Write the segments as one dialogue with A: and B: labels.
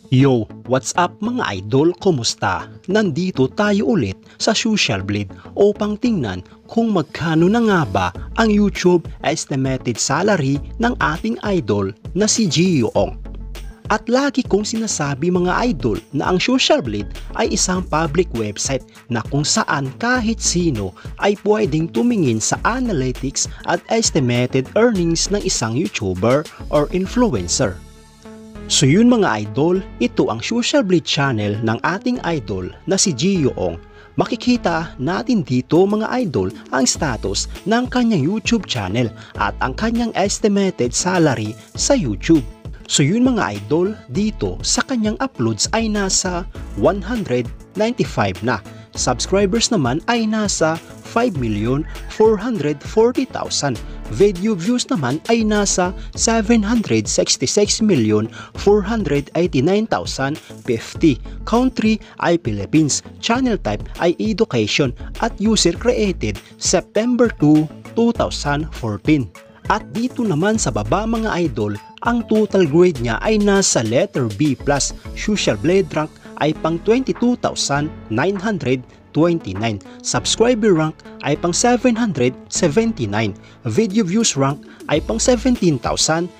A: Yo, what's up mga idol? Kumusta? Nandito tayo ulit sa Social Blade upang tingnan kung magkano na nga ba ang YouTube estimated salary ng ating idol na si Gio Ong. At lagi kong sinasabi mga idol na ang Social Blade ay isang public website na kung saan kahit sino ay pwedeng tumingin sa analytics at estimated earnings ng isang YouTuber or influencer. So yun mga idol, ito ang Social Blade channel ng ating idol na si Gio Ong. Makikita natin dito mga idol ang status ng kanyang YouTube channel at ang kanyang estimated salary sa YouTube. So yun mga idol, dito sa kanyang uploads ay nasa 195 na. Subscribers naman ay nasa 5,440,000. Video views naman ay nasa 766,489,050. Country ay Philippines. Channel type ay education at user created September 2, 2014. At dito naman sa baba mga idol, ang total grade niya ay nasa letter B+. Social Blade rank ay pang 22,929. Subscriber rank ay pang 779. Video views rank ay pang 17,972.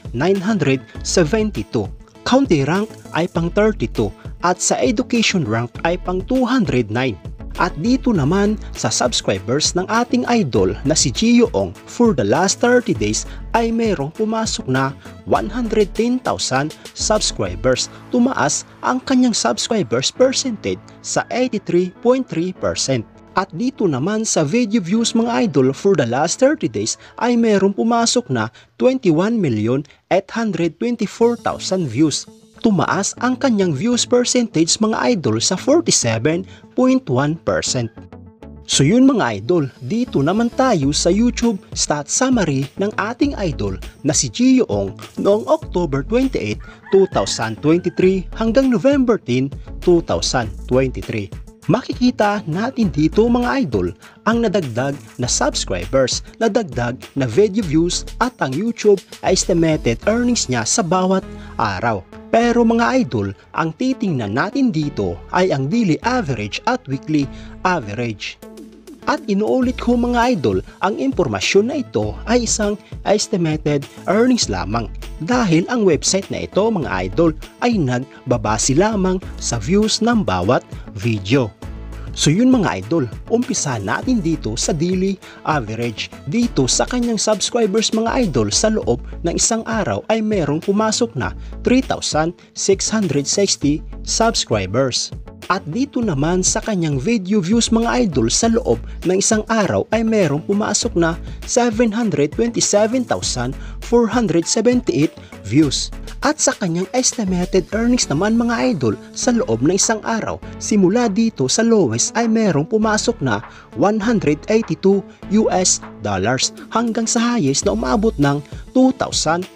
A: County rank ay pang 32. At sa education rank ay pang 209. At dito naman sa subscribers ng ating idol na si Gio Ong for the last 30 days ay mayroong pumasok na 110,000 subscribers. Tumaas ang kanyang subscribers percentage sa 83.3%. At dito naman sa video views mga idol for the last 30 days ay mayroong pumasok na 21,824,000 views. Tumaas ang kanyang views percentage mga idol sa 47.1%. So yun mga idol, dito naman tayo sa YouTube stat summary ng ating idol na si Gio Ong noong October 28, 2023 hanggang November 10, 2023. Makikita natin dito mga idol ang nadagdag na subscribers, nadagdag na video views at ang YouTube estimated earnings niya sa bawat araw. Pero mga idol, ang titingnan natin dito ay ang daily average at weekly average. At inuulit ko mga idol, ang impormasyon na ito ay isang estimated earnings lamang dahil ang website na ito mga idol ay nagbabase lamang sa views ng bawat video. So yun mga idol, umpisa natin dito sa daily average. Dito sa kanyang subscribers mga idol sa loob ng isang araw ay merong pumasok na 3,660 subscribers. At dito naman sa kanyang video views mga idol sa loob ng isang araw ay merong pumasok na 727,478 views. At sa kanyang estimated earnings naman mga idol sa loob ng isang araw, simula dito sa lowest ay merong pumasok na $182 hanggang sa highest na umabot ng $2,900.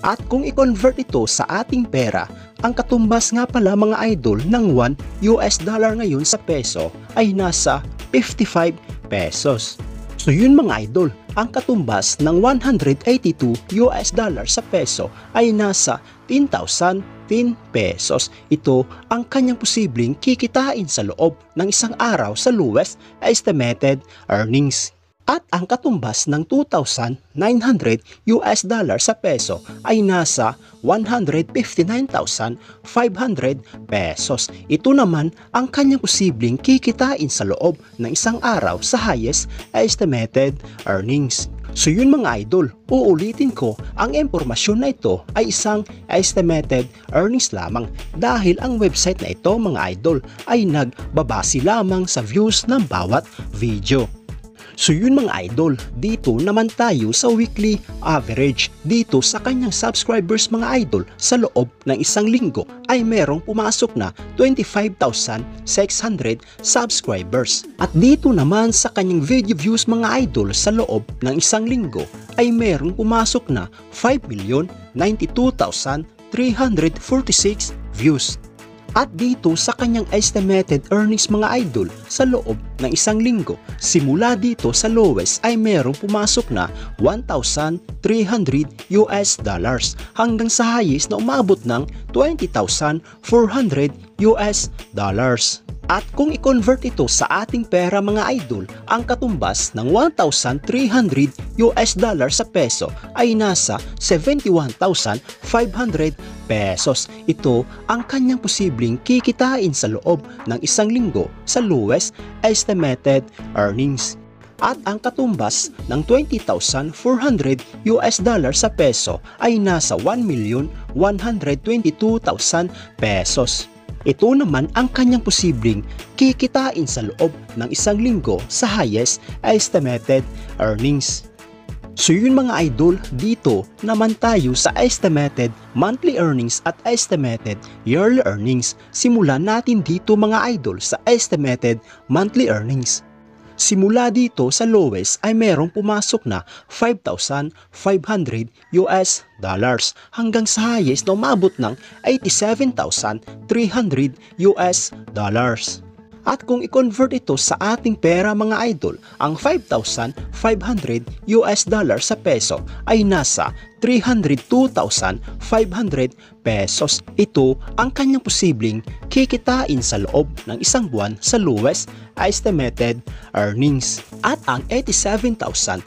A: At kung i-convert ito sa ating pera, ang katumbas nga pala mga idol ng $1 ngayon sa peso ay nasa 55 pesos. So yun mga idol, ang katumbas ng $182 sa peso ay nasa 10,010 pesos. Ito ang kanyang posibleng kikitain sa loob ng isang araw sa lowest estimated earnings. At ang katumbas ng $2,900 sa peso ay nasa 159,500 pesos. Ito naman ang kanyang posibleng kikitain sa loob ng isang araw sa highest estimated earnings. So yun mga idol, uulitin ko, ang impormasyon na ito ay isang estimated earnings lamang dahil ang website na ito mga idol ay nagbabase lamang sa views ng bawat video. So yun mga idol, dito naman tayo sa weekly average. Dito sa kanyang subscribers mga idol sa loob ng isang linggo ay merong pumasok na 25,600 subscribers. At dito naman sa kanyang video views mga idol sa loob ng isang linggo ay merong pumasok na 5,092,346 views. At dito sa kanyang estimated earnings mga idol sa loob ng isang linggo, simula dito sa lowest ay merong pumasok na $1,300 hanggang sa highest na umabot ng $20,400. At kung i-convert ito sa ating pera mga idol, ang katumbas ng $1,300 sa peso ay nasa 71,500 pesos. Ito ang kanyang posibleng kikitain sa loob ng isang linggo sa lowest estimated earnings. At ang katumbas ng $20,400 sa peso ay nasa 1,122,000 pesos. Ito naman ang kanyang posibleng kikitain sa loob ng isang linggo sa highest estimated earnings. So yun mga idol, dito naman tayo sa estimated monthly earnings at estimated yearly earnings. Simulan natin dito mga idol sa estimated monthly earnings. Simula dito sa lowest ay merong pumasok na $5,500 hanggang sa highest na umabot ng $87,300. At kung i-convert ito sa ating pera mga idol, ang $5,500 sa peso ay nasa 302,500 pesos. Ito ang kanyang posibleng kikitain sa loob ng isang buwan sa lowest estimated earnings. At ang $87,300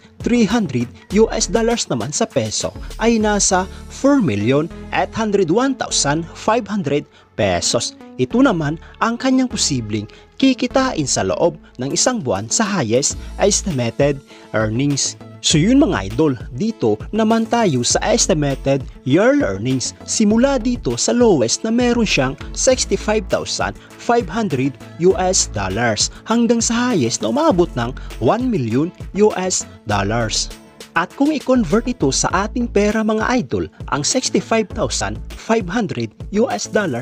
A: naman sa peso ay nasa 4,801,500 pesos. Ito naman ang kanyang posibleng kikitain sa loob ng isang buwan sa highest estimated earnings. So yun mga idol, dito naman tayo sa estimated yearly earnings. Simula dito sa lowest na meron siyang $65,500 hanggang sa highest na umabot ng $1 million. At kung i-convert ito sa ating pera mga idol, ang $65,500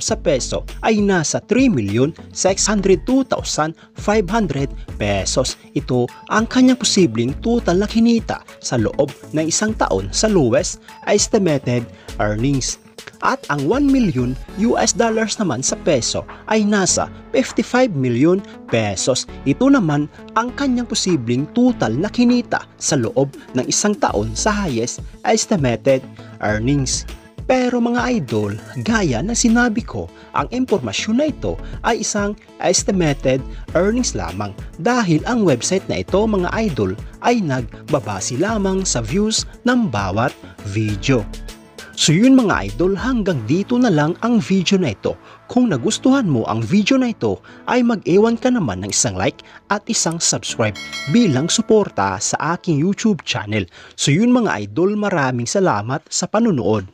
A: sa peso ay nasa 3,602,500 pesos. Ito ang kanyang posibleng total na kinita sa loob ng isang taon sa lowest estimated earnings. At ang $1 million naman sa peso ay nasa 55 million pesos. Ito naman ang kanyang posibleng total na kinita sa loob ng isang taon sa highest estimated earnings. Pero mga idol, gaya na sinabi ko, ang impormasyon na ito ay isang estimated earnings lamang dahil ang website na ito mga idol ay nagbabase lamang sa views ng bawat video. So yun mga idol, hanggang dito na lang ang video na ito. Kung nagustuhan mo ang video na ito ay mag-ewan ka naman ng isang like at isang subscribe bilang suporta sa aking YouTube channel. So yun mga idol, maraming salamat sa panunood.